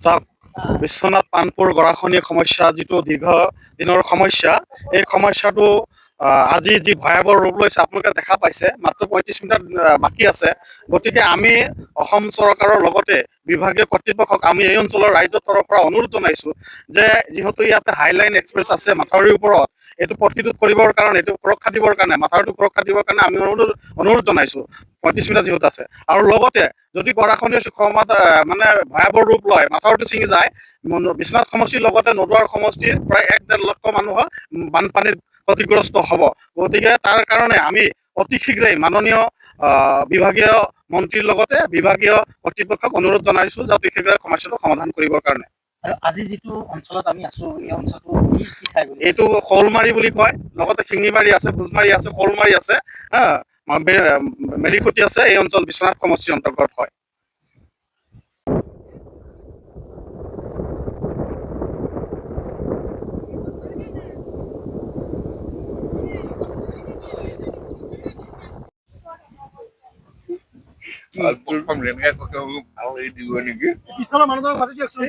চাওক, বিশ্বনাথ পানপুৰ গৰাখহনীয়া সমস্যা যিটো দীৰ্ঘ দিনৰ সমস্যা, এই সমস্যাটো আজি যি ভয়াৱহ ৰূপ লৈছে আপোনালোকে দেখা পাইছে। মাত্ৰ ৩৫ মিটাৰ বাকী আছে। গতিকে আমি অসম চৰকাৰৰ লগতে বিভাগীয় কৰ্তৃপক্ষক আমি এই অঞ্চলৰ ৰাইজৰ তৰফৰ পৰা অনুৰোধ জনাইছোঁ যে যিহেতু ইয়াতে হাইলাইন এক্সপ্ৰেছ আছে মাথাউৰিৰ ওপৰত, এইটো প্ৰতিৰোধ কৰিবৰ কাৰণে, এইটো সুৰক্ষা দিবৰ কাৰণে, মাথাউৰিটো সুৰক্ষা দিবৰ কাৰণে আমি অনুৰোধ জনাইছোঁ। ৩৫ মিটাৰ যিহেতু আছে, আৰু লগতে যদি গৰাখহনীয়া মানে ভয়াৱহ ৰূপ লয়, মাথাউৰিটো ছিঙি যায়, বিশ্বনাথ সমষ্টিৰ লগতে নদুৱাৰ সমষ্টিৰ প্ৰায় ১-১.৫ লক্ষ মানুহ বানপানীত ক্ষতিগ্ৰস্ত হ'ব। গতিকে তাৰ কাৰণে আমি অতি শীঘ্ৰেই মাননীয় বিভাগীয় মন্ত্ৰীৰ লগতে বিভাগীয় কৰ্তৃপক্ষক অনুৰোধ জনাইছোঁ যে অতি শীঘ্ৰে সমস্যাটো সমাধান কৰিবৰ কাৰণে। আৰু আজি যিটো অঞ্চলত আমি আছোঁ, এই অঞ্চলটো কি ঠাই বুলি? এইটো শ'লমাৰী বুলি কয়, লগতে শিঙিমাৰী আছে, ভোজমাৰী আছে, শ'লমাৰী আছে, মেলিখুটি আছে। এই অঞ্চল বিশ্বনাথ সমষ্টিৰ অন্তৰ্গত হয়। পিছফালৰ মানুহজনক মাতি দিয়কচোন।